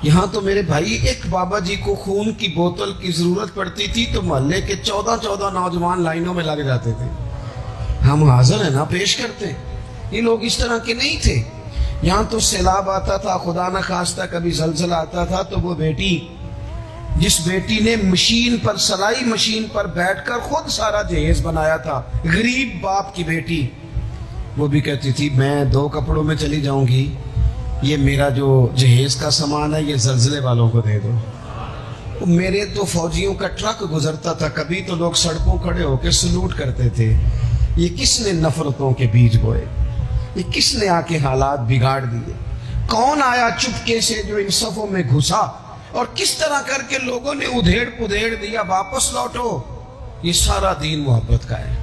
یہاں تو میرے بھائی ایک بابا جی کو خون کی بوتل کی ضرورت پڑتی تھی تو محلے کے 14 نوجوان لائنوں میں لگ جاتے تھے. ہم حاضر ہیں نا، پیش کرتے ہیں. یہ لوگ اس طرح کے نہیں تھے. یہاں تو سیلاب آتا تھا، خدا نہ خواستہ کبھی زلزلہ آتا تھا تو وہ بیٹی، جس بیٹی نے مشین پر، سلائی مشین پر بیٹھ کر خود سارا جہیز بنایا تھا، غریب باپ کی بیٹی، وہ بھی کہتی تھی میں 2 کپڑوں میں چلی جاؤں گی، یہ میرا جو جہیز کا سامان ہے یہ زلزلے والوں کو دے دو. میرے تو فوجیوں کا ٹرک گزرتا تھا، کبھی تو لوگ سڑکوں کھڑے ہو کے سلوٹ کرتے تھے. یہ کس نے نفرتوں کے بیج بوئے؟ یہ کس نے آ کے حالات بگاڑ دیے؟ کون آیا چپکے سے جو ان صفوں میں گھسا اور کس طرح کر کے لوگوں نے ادھیڑ پدھیڑ دیا، واپس لوٹو. یہ سارا دین محبت کا ہے،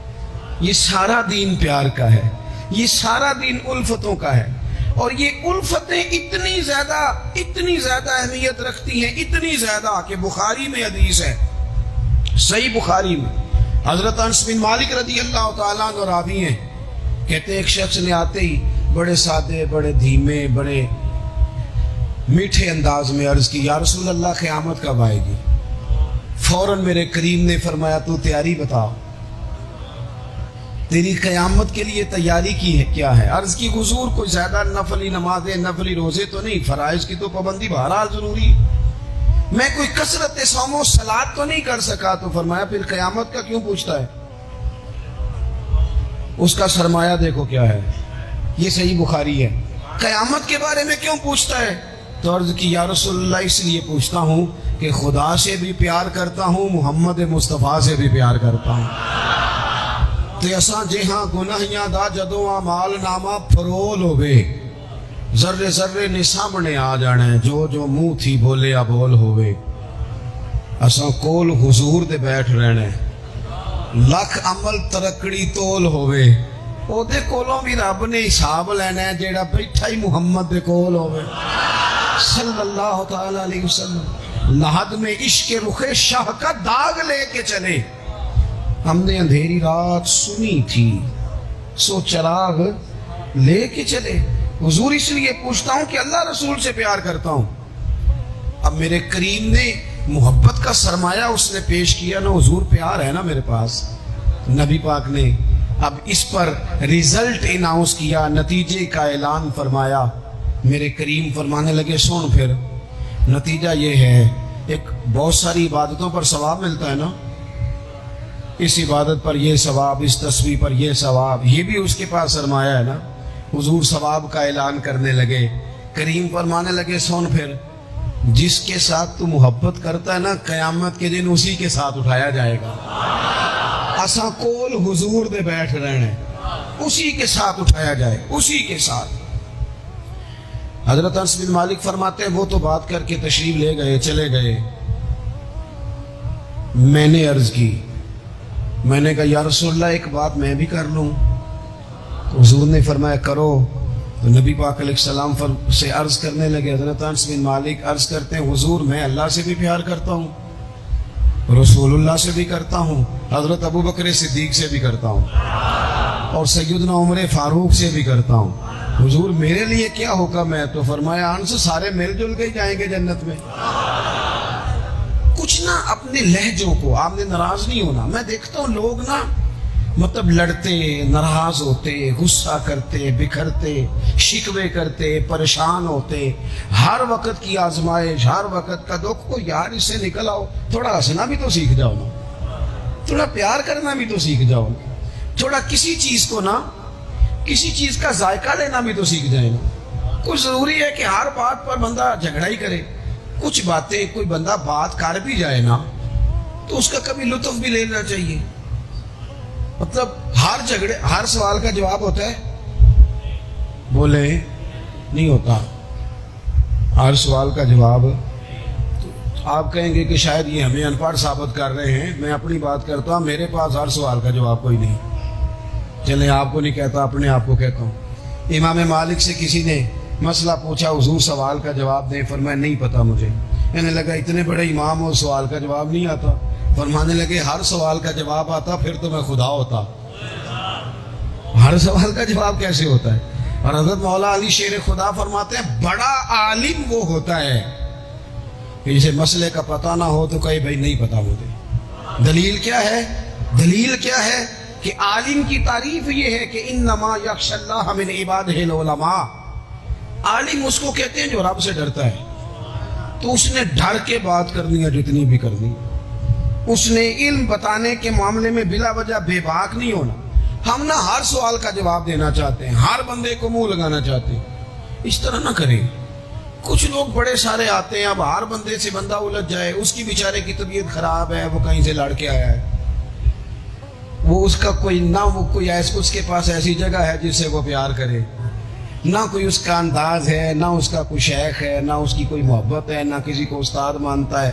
یہ سارا دین پیار کا ہے، یہ سارا دین الفتوں کا ہے. اور یہ الفتیں اتنی زیادہ اہمیت رکھتی ہیں، اتنی زیادہ کہ بخاری میں حدیث ہے، صحیح بخاری میں، حضرت انس بن مالک رضی اللہ تعالیٰ عنہ راوی ہیں، کہتے ہیں ایک شخص نے آتے ہی بڑے سادے، بڑے دھیمے، بڑے میٹھے انداز میں عرض کی، یا رسول اللہ قیامت کب آئے گی؟ فوراً میرے کریم نے فرمایا تو تیاری بتا، تیری قیامت کے لیے تیاری کی ہے کیا ہے؟ عرض کی حضور کوئی زیادہ نفلی نمازیں، نفلی روزے تو نہیں، فرائض کی تو پابندی بہرحال ضروری، میں کوئی کثرت صوم و صلات تو نہیں کر سکا. تو فرمایا پھر قیامت کا کیوں پوچھتا ہے؟ اس کا سرمایہ دیکھو کیا ہے. یہ صحیح بخاری ہے. قیامت کے بارے میں کیوں پوچھتا ہے؟ تو عرض کی یا رسول اللہ اس لیے پوچھتا ہوں کہ خدا سے بھی پیار کرتا ہوں، محمد مصطفیٰ سے بھی پیار کرتا ہوں. تے اساں جہاں گناہیاں دا جدوں اعمال نامہ فرول ہوئے، ذرے ذرے نے سامنے آ جانا ہے، جو جو منہ تھی بولیا بول ہوئے. اساں کول حضور دے بیٹھ رہنا ہے، لکھ عمل ترکڑی تول ہوئے، او دے کولوں بھی رب نے حساب لینا ہے جیڑا بیٹھا ہی محمد دے کول ہوئے صلی اللہ تعالیٰ علیہ وسلم. لحد میں عشق رخ شاہ کا داغ لے کے چلے، ہم نے اندھیری رات سنی تھی سو چراغ لے کے چلے. حضور اس لیے پوچھتا ہوں کہ اللہ رسول سے پیار کرتا ہوں. اب میرے کریم نے محبت کا سرمایہ اس نے پیش کیا نا، حضور پیار ہے نا میرے پاس. نبی پاک نے اب اس پر ریزلٹ اناؤنس کیا، نتیجے کا اعلان فرمایا. میرے کریم فرمانے لگے سن پھر نتیجہ یہ ہے، ایک بہت ساری عبادتوں پر ثواب ملتا ہے نا، اس عبادت پر یہ ثواب، اس تسبیح پر یہ ثواب، یہ بھی اس کے پاس سرمایہ ہے نا. حضور ثواب کا اعلان کرنے لگے. کریم فرمانے لگے سن پھر جس کے ساتھ تو محبت کرتا ہے نا، قیامت کے دن اسی کے ساتھ اٹھایا جائے گا. اساں کول حضور دے بیٹھ رہنے، اسی کے ساتھ اٹھایا جائے، اسی کے ساتھ. حضرت انس بن مالک فرماتے ہیں وہ تو بات کر کے تشریف لے گئے، چلے گئے. میں نے عرض کی، میں نے کہا یا رسول اللہ ایک بات میں بھی کر لوں. حضور نے فرمایا کرو. تو نبی پاک علیہ السلام سے عرض کرنے لگے. حضرت انس بن مالک عرض کرتے ہیں حضور میں اللہ سے بھی پیار کرتا ہوں، رسول اللہ سے بھی کرتا ہوں، حضرت ابو بکر صدیق سے بھی کرتا ہوں، اور سیدنا عمر فاروق سے بھی کرتا ہوں. حضور میرے لیے کیا حکم ہے؟ تو فرمایا انس سارے مل جل کے جائیں گے جنت میں. کچھ نہ اپنے لہجوں کو، آپ نے ناراض نہیں ہونا. میں دیکھتا ہوں لوگ نا مطلب لڑتے، ناراض ہوتے، غصہ کرتے، بکھرتے، شکوے کرتے، پریشان ہوتے، ہر وقت کی آزمائش، ہر وقت کا دکھ کو یار اس سے نکل آؤ. تھوڑا ہنسنا بھی تو سیکھ جاؤ نا، تھوڑا پیار کرنا بھی تو سیکھ جاؤ نا، تھوڑا کسی چیز کو نا، کسی چیز کا ذائقہ لینا بھی تو سیکھ جائے نا. کچھ ضروری ہے کہ ہر بات پر بندہ جھگڑا ہی کرے؟ کچھ باتیں کوئی بندہ بات کر بھی جائے نا تو اس کا کبھی لطف بھی لینا چاہیے. مطلب ہر جھگڑے، ہر سوال کا جواب ہوتا ہے؟ بولے نہیں ہوتا. ہر سوال کا جواب آپ کہیں گے کہ شاید یہ ہمیں ان پڑھ ثابت کر رہے ہیں. میں اپنی بات کرتا ہوں، میرے پاس ہر سوال کا جواب کوئی نہیں. چلیں آپ کو نہیں کہتا، اپنے آپ کو کہتا ہوں. امام مالک سے کسی نے مسئلہ پوچھا، حضور سوال کا جواب دیں. فرمایا نہیں پتا مجھے. کہنے لگا اتنے بڑے امام ہو، سوال کا جواب نہیں آتا؟ فرمانے لگے ہر سوال کا جواب آتا پھر تو میں خدا ہوتا. ہر سوال کا جواب کیسے ہوتا ہے؟ اور حضرت مولا علی شیر خدا فرماتے ہیں بڑا عالم وہ ہوتا ہے کہ جسے مسئلے کا پتہ نہ ہو تو کہیں بھائی نہیں پتا مجھے. دلیل کیا ہے؟ دلیل کیا ہے کہ عالم کی تعریف یہ ہے کہ انما یخشی اللہ من عبادہ العلماء. عالم اس کو کہتے ہیں جو رب سے ڈرتا ہے. تو اس نے ڈر کے بات کرنی ہے جتنی بھی کرنی. اس نے علم بتانے کے معاملے میں بلا وجہ بے باک نہیں ہونا. ہم نہ ہر سوال کا جواب دینا چاہتے ہیں, ہر بندے کو منہ لگانا چاہتے ہیں. اس طرح نہ کریں. کچھ لوگ بڑے سارے آتے ہیں, اب ہر بندے سے بندہ الجھ جائے. اس کی بیچارے کی طبیعت خراب ہے, وہ کہیں سے لڑ کے آیا ہے, وہ اس کا کوئی نہ وہ کوئی اس کے پاس ایسی جگہ ہے جس سے وہ پیار کرے, نہ کوئی اس کا انداز ہے, نہ اس کا کوئی شیخ ہے, نہ اس کی کوئی محبت ہے, نہ کسی کو استاد مانتا ہے,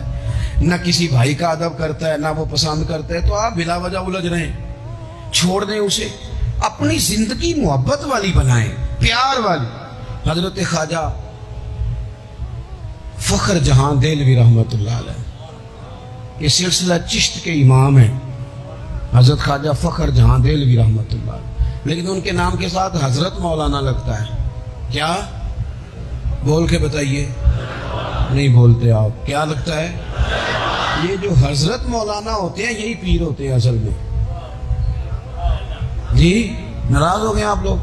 نہ کسی بھائی کا ادب کرتا ہے, نہ وہ پسند کرتا ہے. تو آپ بلا وجہ الجھ رہے ہیں. چھوڑ دیں اسے. اپنی زندگی محبت والی بنائیں, پیار والی. حضرت خواجہ فخر جہاں دہلوی رحمۃ اللہ علیہ یہ سلسلہ چشت کے امام ہیں, حضرت خواجہ فخر جہاں دہلوی رحمۃ اللہ علیہ, لیکن ان کے نام کے ساتھ حضرت مولانا لگتا ہے. کیا بول کے بتائیے؟ نہیں بولتے آپ. کیا لگتا ہے؟ یہ جو حضرت مولانا ہوتے ہیں یہی پیر ہوتے ہیں اصل میں. جی ناراض ہو گئے آپ لوگ؟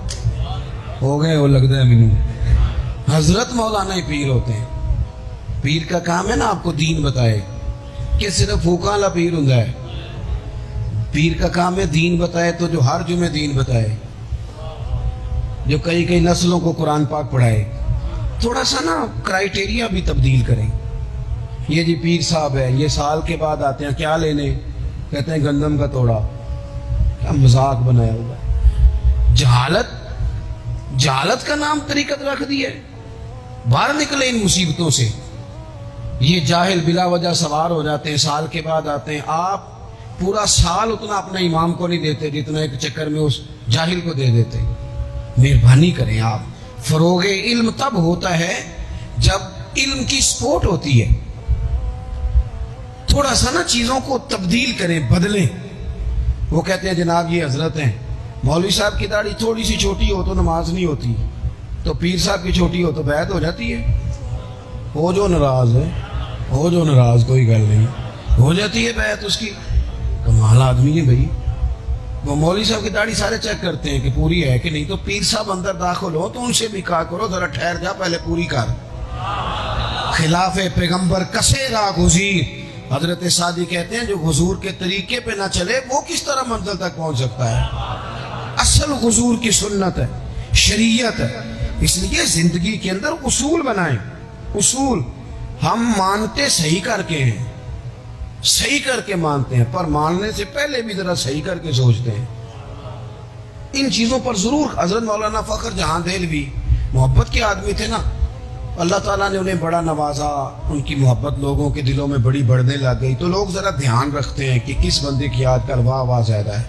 ہو گئے, وہ لگتا ہے مینو. حضرت مولانا ہی پیر ہوتے ہیں. پیر کا کام ہے نا آپ کو دین بتائے, کہ صرف پھوکا والا پیر ہوں ہے. پیر کا کام ہے دین بتائے, تو جو ہر جمعے دین بتائے, جو کئی نسلوں کو قرآن پاک پڑھائے. تھوڑا سا نا کرائیٹیریا بھی تبدیل کریں. یہ جی پیر صاحب ہے, یہ سال کے بعد آتے ہیں, کیا لینے؟ کہتے ہیں گندم کا توڑا. کیا مذاق بنایا ہوا ہے. جہالت کا نام طریقت رکھ دی ہے. باہر نکلے ان مصیبتوں سے. یہ جاہل بلا وجہ سوار ہو جاتے ہیں, سال کے بعد آتے ہیں. آپ پورا سال اتنا اپنے امام کو نہیں دیتے جتنا ایک چکر میں اس جاہل کو دے دیتے. مہربانی کریں آپ. فروغ علم تب ہوتا ہے جب علم کی سپورٹ ہوتی ہے. تھوڑا سا نا چیزوں کو تبدیل کریں, بدلیں. وہ کہتے ہیں جناب یہ حضرت ہیں. مولوی صاحب کی داڑھی تھوڑی سی چھوٹی ہو تو نماز نہیں ہوتی, تو پیر صاحب کی چھوٹی ہو تو بیعت ہو جاتی ہے. ہو جو ناراض ہے, ہو جو ناراض, کوئی گل نہیں, ہو جاتی ہے بیعت اس کی. کمال آدمی ہے بھائی. وہ مولوی صاحب کی داڑھی سارے چیک کرتے ہیں کہ پوری ہے کہ نہیں, تو پیر صاحب اندر داخل ہو تو ان سے بھی کہا کرو ذرا ٹھہر جا, پہلے پوری کر. خلاف پیغمبر کسے را گزیر. حضرت سعدی کہتے ہیں جو حضور کے طریقے پہ نہ چلے وہ کس طرح منزل تک پہنچ سکتا ہے. اصل حضور کی سنت ہے, شریعت ہے. اس لیے زندگی کے اندر اصول بنائیں. اصول ہم مانتے صحیح کر کے ہیں, صحیح کر کے مانتے ہیں, پر ماننے سے پہلے بھی ذرا صحیح کر کے سوچتے ہیں. ان چیزوں پر ضرور. حضرت مولانا فخر جہاں دہلوی محبت کے آدمی تھے نا, اللہ تعالیٰ نے انہیں بڑا نوازا. ان کی محبت لوگوں کے دلوں میں بڑی بڑھنے لگ گئی. تو لوگ ذرا دھیان رکھتے ہیں کہ کس بندے کی آج کل واہ زیادہ ہے.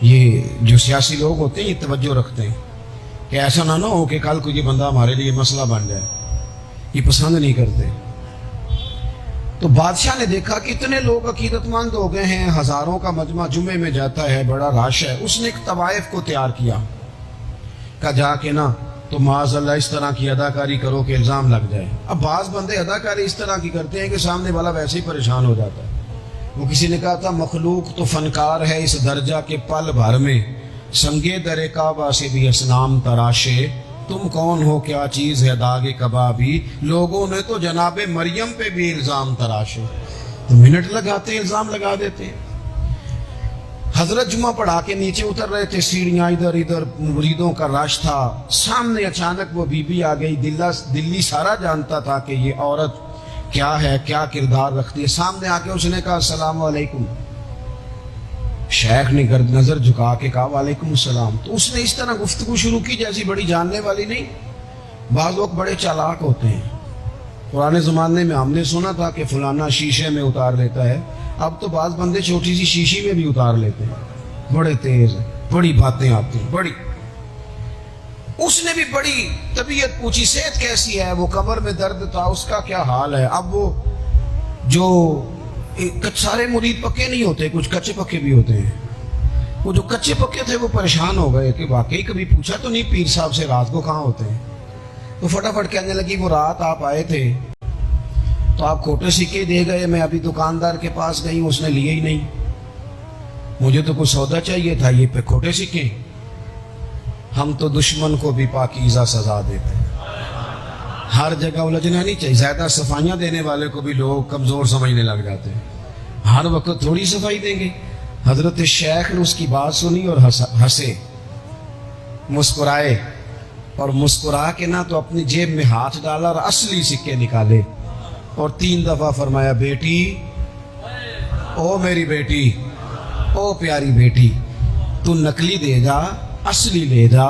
یہ جو سیاسی لوگ ہوتے ہیں یہ توجہ رکھتے ہیں کہ ایسا نہ ہو کہ کل کو یہ بندہ ہمارے لیے مسئلہ بن جائے. یہ پسند نہیں کرتے. تو بادشاہ نے دیکھا کہ اتنے لوگ عقیدت مند ہو گئے ہیں, ہزاروں کا مجمع جمعے میں جاتا ہے, بڑا رش ہے. اس نے ایک طوائف کو تیار کیا, کہا جا کے نا تو معاذ اللہ اس طرح کی اداکاری کرو کہ الزام لگ جائے. اب بعض بندے اداکاری اس طرح کی کرتے ہیں کہ سامنے والا ویسے ہی پریشان ہو جاتا ہے. وہ کسی نے کہا تھا مخلوق تو فنکار ہے اس درجہ کے پل بھر میں, سنگے در کعبہ سے بھی اسنام تراشے. تم کون ہو کیا چیز ہے داغ کبابی, لوگوں نے تو جناب مریم پہ بھی الزام تراشے. تو منٹ لگاتے ہیں, الزام لگا دیتے ہیں. حضرت جمعہ پڑھا کے نیچے اتر رہے تھے, سیڑھیاں ادھر ادھر, مریدوں کا رش تھا. سامنے اچانک وہ بی بی آ گئی. دلی سارا جانتا تھا کہ یہ عورت کیا ہے, کیا کردار رکھتی ہے. سامنے آ کے اس نے کہا السلام علیکم. شیخ نے نظر جھکا کے کہا وعلیکم السلام. تو اس نے اس طرح گفتگو شروع کی جیسی بڑی جاننے والی نہیں. بعض لوگ بڑے چالاک ہوتے ہیں. پرانے زمانے میں ہم نے سنا تھا کہ فلانا شیشے میں اتار لیتا ہے, اب تو بعض بندے چھوٹی سی شیشی میں بھی اتار لیتے ہیں. بڑے تیز ہیں, بڑی باتیں آتی ہیں, بڑی. اس نے بھی بڑی طبیعت پوچھی, صحت کیسی ہے, وہ کمر میں درد تھا, اس کا کیا حال ہے. اب وہ جو سارے مرید پکے نہیں ہوتے, کچھ کچے پکے بھی ہوتے ہیں. وہ جو کچے پکے تھے وہ پریشان ہو گئے کہ واقعی کبھی پوچھا تو نہیں پیر صاحب سے رات کو کہاں ہوتے ہیں. تو فٹافٹ کہنے لگی وہ رات آپ آئے تھے تو آپ کھوٹے سکے دے گئے. میں ابھی دکاندار کے پاس گئی ہوں, اس نے لیے ہی نہیں. مجھے تو کچھ سودا چاہیے تھا, یہ پہ کھوٹے سکے. ہم تو دشمن کو بھی پاکیزہ سزا دیتے ہیں. ہر جگہ الجھنا نہیں چاہیے. زیادہ صفائیاں دینے والے کو بھی لوگ کمزور سمجھنے لگ جاتے ہیں. ہر وقت تھوڑی صفائی دیں گے. حضرت شیخ نے اس کی بات سنی اور ہنسے, مسکرائے, اور مسکرا کے نہ تو اپنی جیب میں ہاتھ ڈالا اور اصلی سکے نکالے اور 3 دفعہ فرمایا, بیٹی, او میری بیٹی, او پیاری بیٹی, تو نقلی دے جا, اصلی لے جا,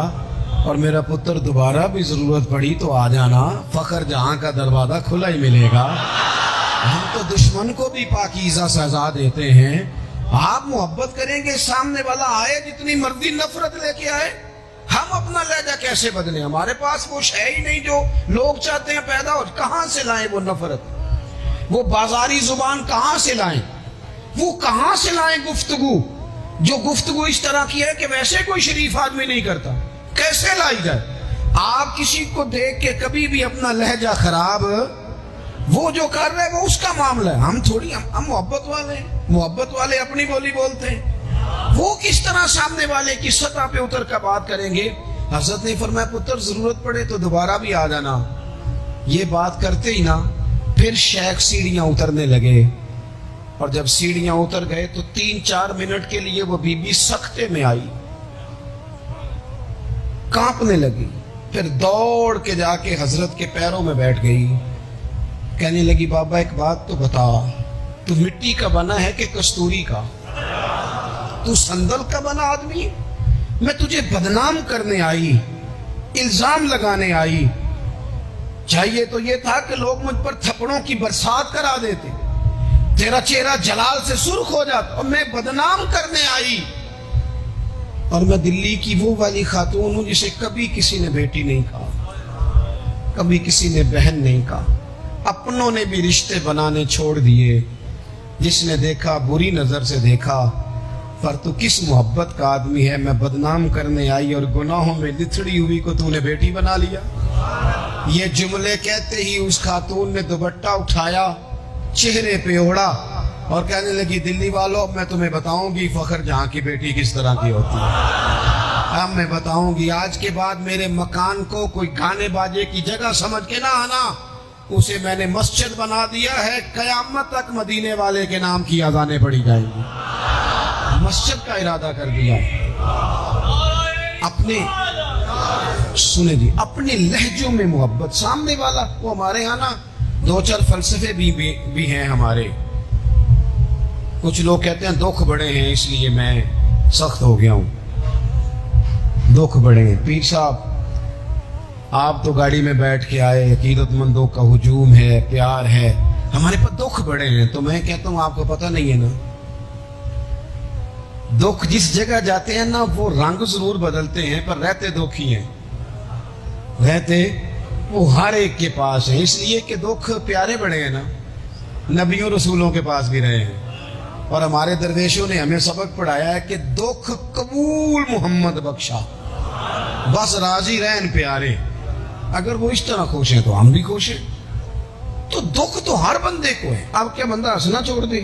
اور میرا پتر دوبارہ بھی ضرورت پڑی تو آ جانا, فخر جہاں کا دروازہ کھلا ہی ملے گا. ہم تو دشمن کو بھی پاکیزہ سزا دیتے ہیں. آپ محبت کریں گے, سامنے والا آئے جتنی مرضی نفرت لے کے آئے, ہم اپنا لہجہ کیسے بدلیں؟ ہمارے پاس وہ شے ہی نہیں جو لوگ چاہتے ہیں پیدا ہو. کہاں سے لائیں وہ نفرت, وہ بازاری زبان کہاں سے لائیں, وہ کہاں سے لائیں گفتگو جو گفتگو اس طرح کی ہے کہ ویسے کوئی شریف آدمی نہیں کرتا؟ کیسے لائی جائے؟ آپ کسی کو دیکھ کے کبھی بھی اپنا لہجہ خراب, وہ جو کر رہے وہ اس کا معاملہ ہے. ہم تھوڑی, ہم محبت والے ہیں. محبت والے اپنی بولی بولتے ہیں. وہ کس طرح سامنے والے کی سطح پہ اتر کر بات کریں گے؟ حضرت نے فرمایا, پتر ضرورت پڑے تو دوبارہ بھی آ جانا. یہ بات کرتے ہی نا پھر شیخ سیڑھیاں اترنے لگے, اور جب سیڑھیاں اتر گئے تو 3-4 منٹ کے لیے وہ بی بی سختے میں آئی, کانپنے لگی. پھر دوڑ کے جا کے حضرت کے پیروں میں بیٹھ گئی. کہنے لگی, بابا ایک بات تو بتا, تو مٹی کا بنا ہے کہ کستوری کا؟ تو سندل کا بنا آدمی؟ میں تجھے بدنام کرنے آئی, الزام لگانے آئی. چاہیے تو یہ تھا کہ لوگ مجھ پر تھپڑوں کی برسات کرا دیتے, تیرا چہرہ جلال سے سرخ ہو جاتا, اور میں بدنام کرنے آئی. اور میں دلی کی وہ والی خاتون ہوں جسے کبھی کسی نے بیٹی نہیں کہا, کبھی کسی نے بہن نہیں کہا. اپنوں نے بھی رشتے بنانے چھوڑ دیے. جس نے دیکھا بری نظر سے دیکھا, پر تو کس محبت کا آدمی ہے. میں بدنام کرنے آئی اور گناہوں میں لتھڑی ہوئی کو تو نے بیٹی بنا لیا. یہ جملے کہتے ہی اس خاتون نے دوپٹہ اٹھایا, چہرے پہ اوڑھا, اور کہنے لگی, دلی والوں, اب میں تمہیں بتاؤں گی فخر جہاں کی بیٹی کس طرح کی ہوتی ہے. اب میں بتاؤں گی. آج کے بعد میرے مکان کو کوئی گانے باجے کی جگہ سمجھ کے نہ آنا. اسے میں نے مسجد بنا دیا ہے. قیامت تک مدینے والے کے نام کی اذانیں پڑھی جائیں گی. مسجد کا ارادہ کر دیا. اپنے سنیں جی, اپنے لہجوں میں محبت. سامنے والا, وہ ہمارے ہاں نا 2-4 فلسفے بھی ہیں ہمارے. کچھ لوگ کہتے ہیں دکھ بڑے ہیں اس لیے میں سخت ہو گیا ہوں. دکھ بڑے ہیں. پیر صاحب, آپ تو گاڑی میں بیٹھ کے آئے, عقیدت مندوں کا ہجوم ہے, پیار ہے, ہمارے پاس دکھ بڑے ہیں. تو میں کہتا ہوں آپ کو پتہ نہیں ہے نا, دکھ جس جگہ جاتے ہیں نا وہ رنگ ضرور بدلتے ہیں, پر رہتے دکھ ہی ہیں. رہتے وہ ہر ایک کے پاس ہیں, اس لیے کہ دکھ پیارے بڑے ہیں نا. نبیوں رسولوں کے پاس بھی رہے ہیں, اور ہمارے درویشوں نے ہمیں سبق پڑھایا ہے کہ دکھ قبول محمد بخشا, بس راضی رہن پیارے. اگر وہ اس طرح خوش ہیں تو ہم بھی خوش ہیں. تو دکھ تو ہر بندے کو ہے. اب کیا بندہ ہنسنا چھوڑ دے؟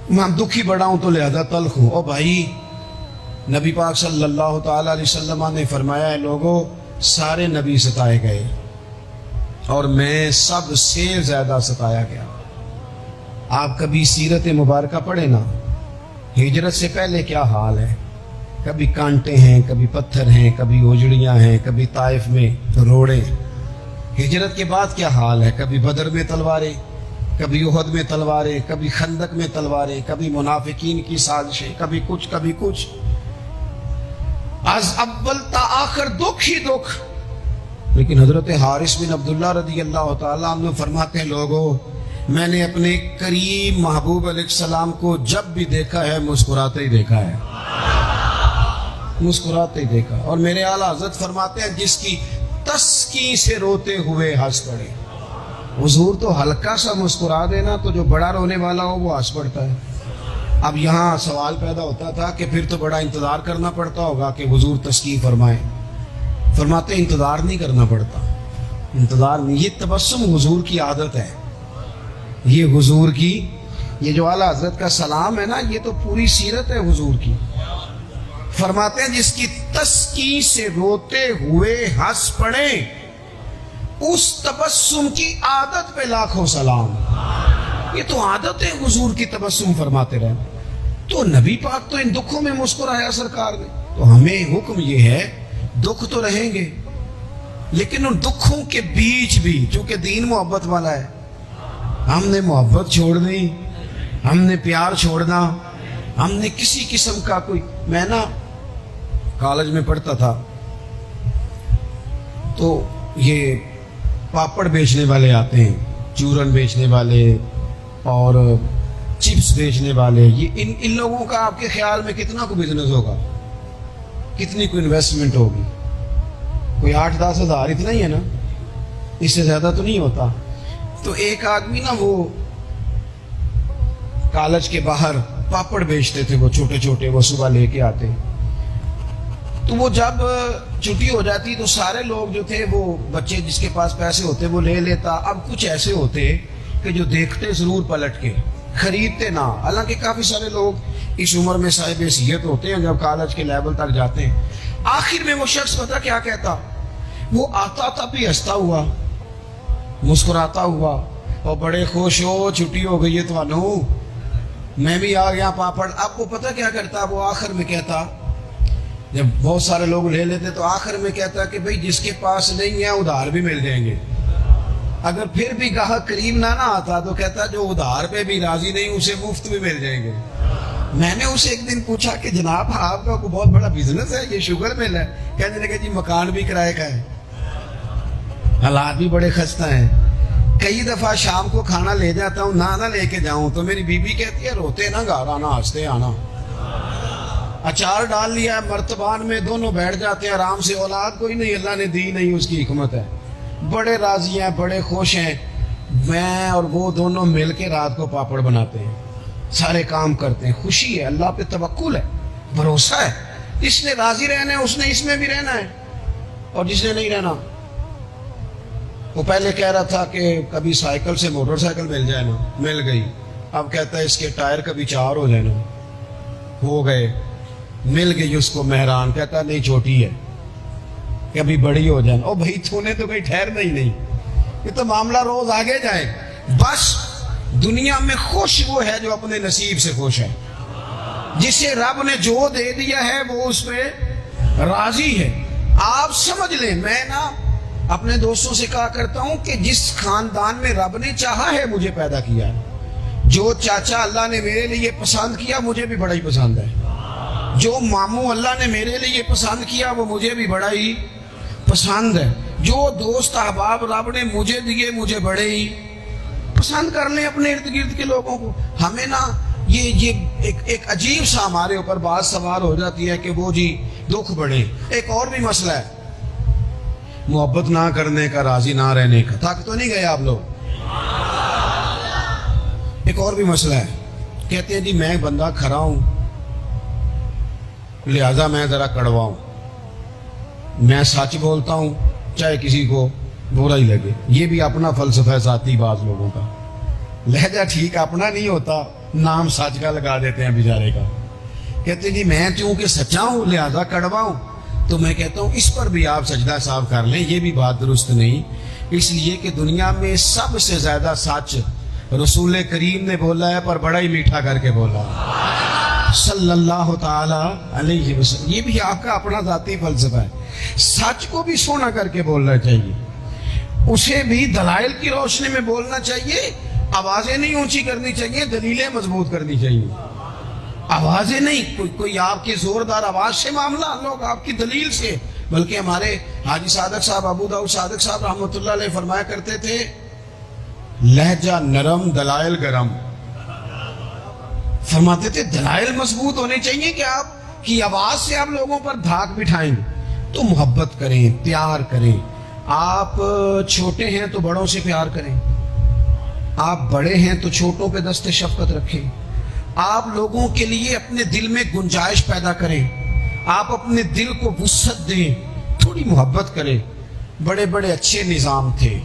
میں دکھی بڑا ہوں تو لہذا تلخ ہوں. او بھائی, نبی پاک صلی اللہ تعالیٰ علیہ وسلم نے فرمایا ہے, لوگوں سارے نبی ستائے گئے اور میں سب سے زیادہ ستایا گیا. آپ کبھی سیرت مبارکہ پڑھیں نا, ہجرت سے پہلے کیا حال ہے. کبھی کانٹے ہیں, کبھی پتھر ہیں, کبھی اوجڑیاں ہیں, کبھی طائف میں روڑے. ہجرت کے بعد کیا حال ہے. کبھی بدر میں تلواریں, کبھی احد میں تلواریں, کبھی خندق میں تلواریں, کبھی منافقین کی سازشیں, کبھی کچھ کبھی کچھ. از اول تا آخر دکھ ہی دکھ. لیکن حضرت حارث بن عبداللہ رضی اللہ تعالیٰ عنہ فرماتے ہیں, لوگوں میں نے اپنے قریب محبوب علیہ السلام کو جب بھی دیکھا ہے مسکراتے ہی دیکھا ہے, مسکراتے ہی دیکھا. اور میرے اعلیٰ حضرت فرماتے ہیں, جس کی تسکی سے روتے ہوئے ہنس پڑے. حضور تو ہلکا سا مسکرا دینا تو جو بڑا رونے والا ہو وہ ہنس پڑتا ہے. اب یہاں سوال پیدا ہوتا تھا کہ پھر تو بڑا انتظار کرنا پڑتا ہوگا کہ حضور تسکی فرمائیں. فرماتے انتظار نہیں کرنا پڑتا, انتظار نہیں. یہ تبسم حضور کی عادت ہے. یہ حضور کی, یہ جو اعلیٰ حضرت کا سلام ہے نا, یہ تو پوری سیرت ہے حضور کی. فرماتے ہیں جس کی تسکی سے روتے ہوئے ہنس پڑے, اس تبسم کی عادت پہ لاکھوں سلام. یہ تو عادت ہے حضور کی تبسم فرماتے رہے. تو نبی پاک تو ان دکھوں میں مسکرایا سرکار نے. تو ہمیں حکم یہ ہے, دکھ تو رہیں گے لیکن ان دکھوں کے بیچ بھی, چونکہ دین محبت والا ہے, ہم نے محبت چھوڑنی, ہم نے پیار چھوڑنا, ہم نے کسی قسم کا کوئی. میں نا کالج میں پڑھتا تھا تو یہ پاپڑ بیچنے والے آتے ہیں, چورن بیچنے والے اور چپس بیچنے والے. یہ ان لوگوں کا آپ کے خیال میں کتنا کو بزنس ہوگا, کتنی کو انویسٹمنٹ ہوگی؟ کوئی 8-10 ہزار اتنا ہی ہے نا, اس سے زیادہ تو نہیں ہوتا. تو ایک آدمی نا وہ کالج کے باہر پاپڑ بیچتے تھے, وہ چھوٹے چھوٹے, وہ صبح لے کے آتے. تو وہ جب چھٹی ہو جاتی تو سارے لوگ جو تھے, وہ بچے جس کے پاس پیسے ہوتے وہ لے لیتا. اب کچھ ایسے ہوتے کہ جو دیکھتے ضرور پلٹ کے, خریدتے نہ. حالانکہ کافی سارے لوگ اس عمر میں صاحب حیثیت ہوتے ہیں, جب کالج کے لیول تک جاتے ہیں. آخر میں وہ شخص پتہ کیا کہتا, وہ آتا تھا بھی ہنستا ہوا, مسکراتا ہوا, اور بڑے خوش ہو چھٹی ہو گئی ہے تو میں بھی آ گیا پاپڑ. اب وہ پتہ کیا کرتا, وہ آخر میں کہتا, جب بہت سارے لوگ لے لیتے تو آخر میں کہتا کہ بھئی جس کے پاس نہیں ہے ادھار بھی مل جائیں گے. اگر پھر بھی گاہک کریم نہ آتا تو کہتا جو ادھار پہ بھی راضی نہیں اسے مفت بھی مل جائیں گے. میں نے اسے ایک دن پوچھا کہ جناب آپ کا کوئی بہت بڑا بزنس ہے, یہ شوگر مل ہے؟ کہنے لگے جی مکان بھی کرائے کا ہے, حالات بھی بڑے خستہ ہیں. کئی دفعہ شام کو کھانا لے جاتا ہوں, نہ لے کے جاؤں تو میری بیوی کہتی ہے روتے نہ گھر آنا, ہنستے آنا. اچار ڈال لیا ہے مرتبان میں, دونوں بیٹھ جاتے ہیں آرام سے. اولاد کوئی نہیں, اللہ نے دی نہیں, اس کی حکمت ہے. بڑے راضی ہیں, بڑے خوش ہیں. میں اور وہ دونوں مل کے رات کو پاپڑ بناتے ہیں, سارے کام کرتے ہیں. خوشی ہے, اللہ پہ توکل ہے, بھروسہ ہے. جس نے راضی رہنا ہے اس نے اس میں بھی رہنا ہے, اور جس نے نہیں رہنا, وہ پہلے کہہ رہا تھا کہ کبھی سائیکل سے موٹر سائیکل مل جائے نا, مل گئی. اب کہتا ہے اس کے ٹائر کبھی 4 ہو جائے نا, ہو گئے. مل گئی اس کو مہران, کہتا نہیں چھوٹی ہے, کبھی بڑی ہو جائے. او بھائی تو نے تو کہیں ٹھہرنا ہی نہیں, یہ تو معاملہ روز آگے جائے. بس دنیا میں خوش وہ ہے جو اپنے نصیب سے خوش ہے. جسے رب نے جو دے دیا ہے وہ اس پہ راضی ہے. آپ سمجھ لیں, میں نا اپنے دوستوں سے کہا کرتا ہوں کہ جس خاندان میں رب نے چاہا ہے مجھے پیدا کیا ہے. جو چاچا اللہ نے میرے لیے پسند کیا مجھے بھی بڑا ہی پسند ہے. جو ماموں اللہ نے میرے لیے پسند کیا وہ مجھے بھی بڑا ہی پسند ہے. جو دوست احباب رب نے مجھے دیے مجھے بڑے ہی پسند کر لیں اپنے ارد گرد کے لوگوں کو. ہمیں نا یہ ایک عجیب سا ہمارے اوپر بات سوار ہو جاتی ہے کہ وہ جی دکھ بڑھے. ایک اور بھی مسئلہ ہے, محبت نہ کرنے کا, راضی نہ رہنے کا. تھک تو نہیں گئے آپ لوگ؟ ایک اور بھی مسئلہ ہے, کہتے ہیں جی میں بندہ کھرا ہوں لہذا میں ذرا کڑوا ہوں, میں سچ بولتا ہوں چاہے کسی کو برا ہی لگے. یہ بھی اپنا فلسفہ ذاتی بعض لوگوں کا. لہجہ ٹھیک اپنا نہیں ہوتا, نام سچ کا لگا دیتے ہیں بیچارے کا. کہتے ہیں جی میں چونکہ سچا ہوں لہذا کڑوا ہوں. تو میں کہتا ہوں اس پر بھی آپ سجدہ صاف کر لیں, یہ بھی بات درست نہیں. اس لیے کہ دنیا میں سب سے زیادہ سچ رسول کریم نے بولا ہے, پر بڑا ہی میٹھا کر کے بولا صلی اللہ تعالی علیہ وسلم. یہ بھی آپ کا اپنا ذاتی فلسفہ ہے. سچ کو بھی سونا کر کے بولنا چاہیے, اسے بھی دلائل کی روشنی میں بولنا چاہیے. آوازیں نہیں اونچی کرنی چاہیے, دلیلیں مضبوط کرنی چاہیے. آوازیں نہیں, کوئی آپ کی زوردار آواز سے معاملہ, لوگ آپ کی دلیل سے. بلکہ ہمارے حاجی صادق صاحب, ابو داؤد صادق صاحب رحمۃ اللہ علیہ فرمایا کرتے تھے لہجہ نرم دلائل گرم. فرماتے تھے دلائل مضبوط ہونے چاہیے کہ آپ کی آواز سے آپ لوگوں پر دھاک بٹھائیں تو محبت کریں, پیار کریں. آپ چھوٹے ہیں تو بڑوں سے پیار کریں, آپ بڑے ہیں تو چھوٹوں پہ دست شفقت رکھیں. آپ لوگوں کے لیے اپنے دل میں گنجائش پیدا کریں, آپ اپنے دل کو وسعت دیں, تھوڑی محبت کریں. بڑے بڑے اچھے نظام تھے.